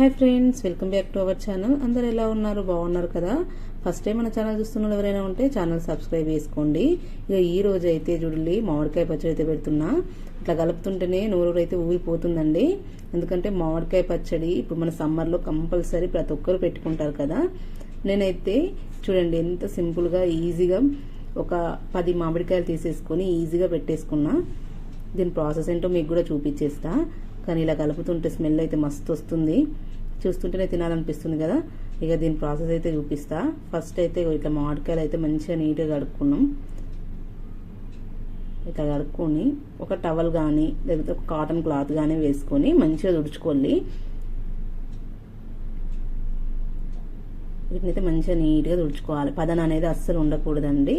Hi friends, welcome back to our channel. అందరు ఎలా ఉన్నారు? బాగున్నారు కదా? ఫస్ట్ టైం మన ఛానల్ చూస్తున్న ఎవరైనా ఉంటే ఛానల్ సబ్స్క్రైబ్ చేసుకోండి. ఇక ఈ రోజు అయితే చూడండి, మామిడికాయ పచ్చడి అయితే పెడుతున్నా. ఇట్లా కలుపుతుంటేనే నోరు అయితే ఊరిపోతుందండి. ఎందుకంటే మామిడికాయ పచ్చడి ఇప్పుడు మన సమ్మర్లో కంపల్సరీ ప్రతి ఒక్కరు పెట్టుకుంటారు కదా. నేనైతే చూడండి ఎంత సింపుల్గా ఈజీగా ఒక 10 మామిడికాయలు తీసేసుకొని ఈజీగా పెట్టేసుకున్నా. దీని ప్రాసెస్ ఏంటో మీకు కూడా చూపించేస్తా. కానీ ఇలా కలుపుతుంటే స్మెల్ అయితే మస్తు వస్తుంది, చూస్తుంటేనే తినాలనిపిస్తుంది కదా. ఇక దీని ప్రాసెస్ అయితే చూపిస్తా. ఫస్ట్ అయితే ఇట్లా మామిడికాయలు అయితే మంచిగా నీట్గా కడుక్కున్నాం. ఇట్లా కడుక్కొని ఒక టవల్ కానీ లేకపోతే ఒక కాటన్ క్లాత్ కానీ వేసుకొని మంచిగా తుడుచుకోవాలి. వీటినైతే మంచిగా నీట్గా తుడుచుకోవాలి. పదన అనేది అస్సలు ఉండకూడదండి.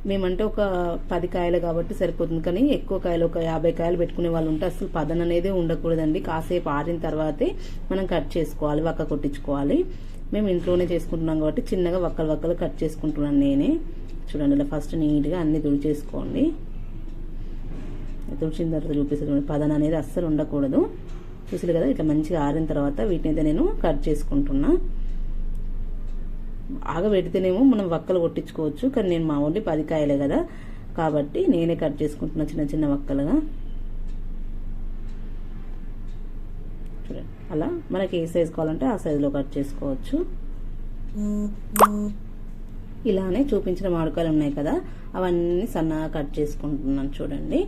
మేమంటే ఒక 10 కాయలు కాబట్టి సరిపోతుంది, కానీ ఎక్కువ కాయలు ఒక 50 కాయలు పెట్టుకునే వాళ్ళు ఉంటే అసలు పదన అనేది ఉండకూడదండి. కాసేపు ఆరిన తర్వాతే మనం కట్ చేసుకోవాలి, వక్క కొట్టించుకోవాలి. మేము ఇంట్లోనే చేసుకుంటున్నాం కాబట్టి చిన్నగా వక్కలు కట్ చేసుకుంటున్నాను నేనే. చూడండి, ఇలా ఫస్ట్ నీట్గా అన్ని తుడిచేసుకోండి. తుడిచిన తర్వాత చూపిస్తుంది. పదన అనేది అస్సలు ఉండకూడదు. చూసారు కదా, ఇట్లా మంచిగా ఆరిన తర్వాత వీటిని అయితే నేను కట్ చేసుకుంటున్నా. ఆగబెడితేనేమో మనం వక్కలు కొట్టించుకోవచ్చు, కానీ నేను మా ఓన్లీ 10 కాయలే కదా కాబట్టి నేనే కట్ చేసుకుంటున్నా చిన్న చిన్న వక్కలుగా. చూడండి, అలా మనకి ఏ సైజు కావాలంటే ఆ సైజులో కట్ చేసుకోవచ్చు. ఇలానే చూపించిన మామిడికాయలు ఉన్నాయి కదా, అవన్నీ సన్నగా కట్ చేసుకుంటున్నాను. చూడండి,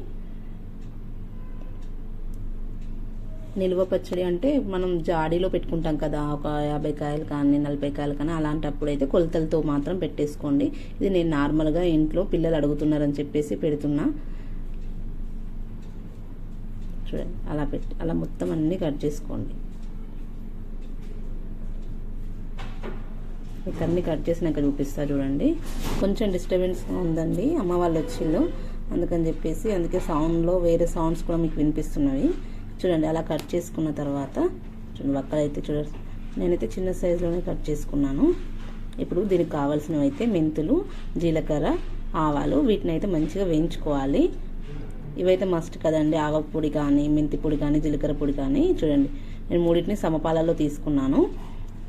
నిల్వ పచ్చడి అంటే మనం జాడీలో పెట్టుకుంటాం కదా, ఒక 50 కాయలు కానీ 40 కాయలు కానీ, అలాంటప్పుడు అయితే కొలతలతో మాత్రం పెట్టేసుకోండి. ఇది నేను నార్మల్గా ఇంట్లో పిల్లలు అడుగుతున్నారని చెప్పేసి పెడుతున్నా. చూడండి, అలా మొత్తం అన్ని కట్ చేసుకోండి. మీకు అన్ని కట్ చేసినాక చూపిస్తా. చూడండి, కొంచెం డిస్టర్బెన్స్ ఉందండి, అమ్మ వాళ్ళు వచ్చిళ్ళు అందుకని చెప్పేసి, అందుకే సౌండ్లో వేరే సౌండ్స్ కూడా మీకు వినిపిస్తున్నవి. చూడండి, అలా కట్ చేసుకున్న తర్వాత చూడండి, వక్కలు అయితే చూడండి నేనైతే చిన్న సైజులోనే కట్ చేసుకున్నాను. ఇప్పుడు దీనికి కావాల్సినవి అయితే మెంతులు, జీలకర్ర, ఆవాలు, వీటిని అయితే మంచిగా వేయించుకోవాలి. ఇవైతే మస్ట్ కదండి. ఆవ పొడి కానీ, మెంతి పొడి కానీ, జీలకర్ర పొడి కానీ. చూడండి, నేను మూడింటిని సమపాలలో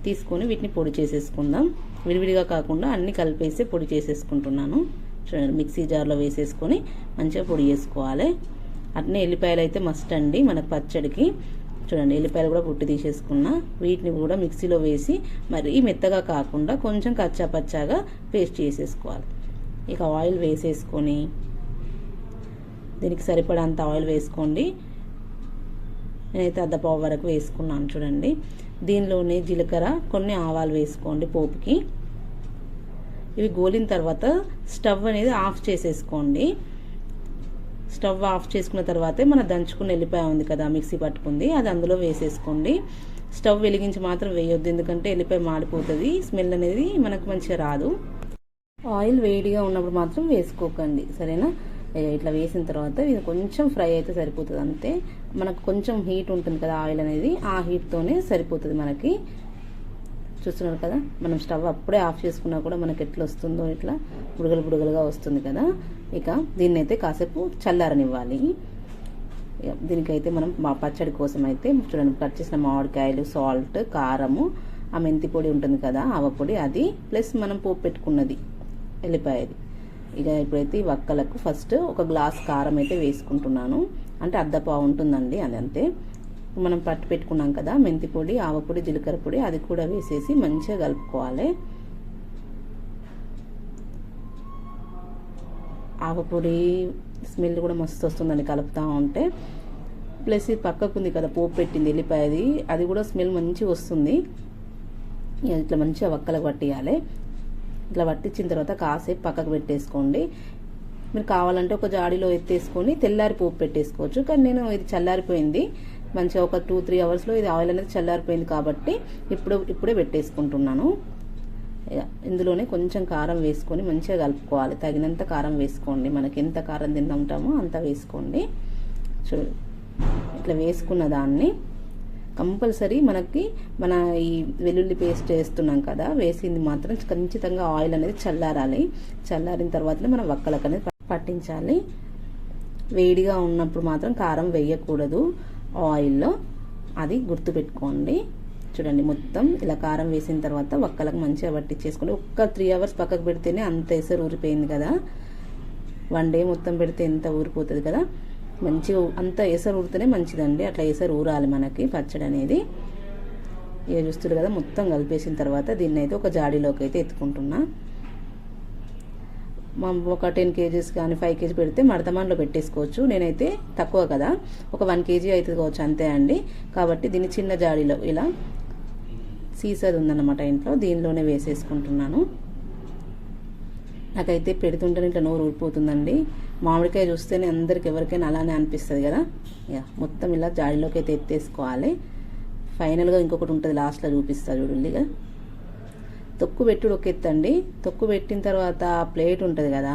తీసుకొని వీటిని పొడి చేసేసుకుందాం. విడివిడిగా కాకుండా అన్ని కలిపేసి పొడి చేసేసుకుంటున్నాను. చూడండి, మిక్సీ జార్లో వేసేసుకొని మంచిగా పొడి చేసుకోవాలి. అట్నే ఎల్లిపాయలు అయితే మస్ట్ అండి మనకు పచ్చడికి. చూడండి, ఎల్లిపాయలు కూడా పుట్టి తీసేసుకున్నా. వీటిని కూడా మిక్సీలో వేసి మరీ మెత్తగా కాకుండా కొంచెం కచ్చా పచ్చాగా పేస్ట్ చేసేసుకోవాలి. ఇక ఆయిల్ వేసేసుకొని దీనికి సరిపడంత ఆయిల్ వేసుకోండి. నేనైతే అద్దపావు వరకు వేసుకున్నాను. చూడండి, దీనిలోనే జీలకర్ర, కొన్ని ఆవాలు వేసుకోండి పోపుకి. ఇవి గోలిన తర్వాత స్టవ్ అనేది ఆఫ్ చేసేసుకోండి. స్టవ్ ఆఫ్ చేసుకున్న తర్వాతే మన దంచుకున్న ఎల్లిపాయ ఉంది కదా, మిక్సీ పట్టుకుంది, అది అందులో వేసేసుకోండి. స్టవ్ వెలిగించి మాత్రం వేయొద్దు, ఎందుకంటే ఎల్లిపాయ మాడిపోతుంది, స్మెల్ అనేది మనకు మంచిగా రాదు. ఆయిల్ వేడిగా ఉన్నప్పుడు మాత్రం వేసుకోకండి, సరేనా? ఇట్లా వేసిన తర్వాత ఇది కొంచెం ఫ్రై అయితే సరిపోతుంది అంతే. మనకు కొంచెం హీట్ ఉంటుంది కదా ఆయిల్ అనేది, ఆ హీట్తోనే సరిపోతుంది మనకి. చూస్తున్నారు కదా, మనం స్టవ్ అప్పుడే ఆఫ్ చేసుకున్నా కూడా మనకి ఎట్లా వస్తుందో, ఇట్లా బుడగలుగా వస్తుంది కదా. ఇక దీన్ని అయితే కాసేపు చల్లారనివ్వాలి. దీనికైతే మనం మా పచ్చడి కోసం అయితే చూడండి, కట్ చేసిన మామిడికాయలు, సాల్ట్, కారము, ఆ మెంతి పొడి ఉంటుంది కదా ఆవ పొడి, అది ప్లస్ మనం పోపు పెట్టుకున్నది ఎల్లిపాయది. ఇక ఇప్పుడైతే ఈ వక్కలకు ఫస్ట్ ఒక గ్లాస్ కారం అయితే వేసుకుంటున్నాను. అంటే అద్దపావు ఉంటుందండి, అది అంతే. మనం పట్టు పెట్టుకున్నాం కదా మెంతి పొడి, ఆవ పొడి, జీలకర్ర పొడి, అది కూడా వేసేసి మంచిగా కలుపుకోవాలి. ఆవ పొడి స్మెల్ కూడా మస్తు వస్తుందండి కలుపుతూ ఉంటే. ప్లస్ ఇది పక్కకు ఉంది కదా పోపు పెట్టింది ఎల్లిపాయది, అది కూడా స్మెల్ మంచిగా వస్తుంది. ఇట్లా మంచిగా వక్కలకు పట్టియాలి. ఇట్లా పట్టించిన తర్వాత కాసేపు పక్కకు పెట్టేసుకోండి. మీరు కావాలంటే ఒక జాడీలో ఎత్తేసుకొని తెల్లారి పోపు పెట్టేసుకోవచ్చు, కానీ నేను ఇది చల్లారిపోయింది మంచిగా. ఒక 2-3 అవర్స్లో ఇది ఆయిల్ అనేది చల్లారిపోయింది కాబట్టి ఇప్పుడే పెట్టేసుకుంటున్నాను. ఇందులోనే కొంచెం కారం వేసుకొని మంచిగా కలుపుకోవాలి. తగినంత కారం వేసుకోండి, మనకి ఎంత కారం తింటామో అంత వేసుకోండి. చూడు, ఇట్లా వేసుకున్న దాన్ని కంపల్సరీ మన ఈ వెల్లుల్లి పేస్ట్ వేస్తున్నాం కదా, వేసింది మాత్రం ఖచ్చితంగా ఆయిల్ అనేది చల్లారాలి. చల్లారిన తర్వాతనే మనం వక్కలకు అనేది పట్టించాలి. వేడిగా ఉన్నప్పుడు మాత్రం కారం వేయకూడదు ఆయిల్లో, అది గుర్తుపెట్టుకోండి. చూడండి మొత్తం ఇలా కారం వేసిన తర్వాత ఒక్కలకు మంచిగా పట్టించేసుకుని ఒక్క 3 అవర్స్ పక్కకు పెడితేనే అంత ఎసరు ఊరిపోయింది కదా. 1 డే మొత్తం పెడితే ఎంత ఊరిపోతుంది కదా. మంచిగా అంత ఎసరు ఊరితేనే మంచిదండి. అట్లా ఎసరు ఊరాలి మనకి పచ్చడి అనేది. ఇక చూస్తారు కదా మొత్తం కలిపేసిన తర్వాత దీన్ని అయితే ఒక జాడీలోకి అయితే ఎత్తుకుంటున్నా. ఒక 10 kgs కానీ 5 kg పెడితే మడతమాన్లో పెట్టేసుకోవచ్చు. నేనైతే తక్కువ కదా, ఒక 1 kg అవుతుంది కావచ్చు అంతే అండి. కాబట్టి దీన్ని చిన్న జాడీలో ఇలా సీసాది ఉందన్నమాట ఇంట్లో, దీనిలోనే వేసేసుకుంటున్నాను. నాకైతే పెడుతుంటేనే ఇట్లా నోరు ఊరిపోతుందండి. మామిడికాయ చూస్తేనే అందరికి ఎవరికైనా అలానే అనిపిస్తుంది కదా. ఇక మొత్తం ఇలా జాడీలోకి అయితే ఎత్తేసుకోవాలి. ఫైనల్గా ఇంకొకటి ఉంటుంది లాస్ట్లో చూపిస్తా చూడండిగా. తొక్కు పెట్టుడు ఒక ఎత్తండి. తొక్కు పెట్టిన తర్వాత ఆ ప్లేట్ ఉంటుంది కదా,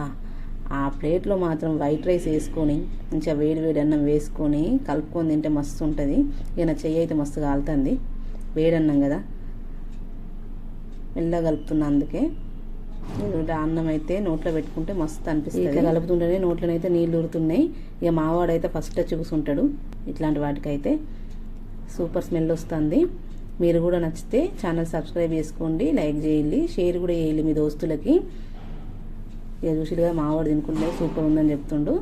ఆ ప్లేట్లో మాత్రం వైట్ రైస్ వేసుకొని మంచిగా వేడి వేడి అన్నం వేసుకొని కలుపుకొని తింటే మస్తు ఉంటుంది. ఇక నా చెయ్యి అయితే మస్తు కాలుతుంది, వేడి అన్నం కదా, మెల్లగా కలుపుతున్నా. అందుకే అన్నం అయితే నోట్లో పెట్టుకుంటే మస్తు అనిపిస్తుంది. ఇట్లా కలుపుతుంటేనే నోట్లోనైతే నీళ్ళు ఊరుతున్నాయి. ఇక మావాడైతే ఫస్ట్ చూసుకుంటాడు ఇట్లాంటి వాటికైతే. సూపర్ స్మెల్ వస్తుంది. మీరు కూడా నచ్చితే ఛానల్ సబ్స్క్రైబ్ చేసుకోండి, లైక్ చేయండి, షేర్ కూడా చేయండి మీ దోస్తులకి. ఇక చూసిగా మావాడు తినుకుంటే సూపర్ ఉందని చెప్తుండు.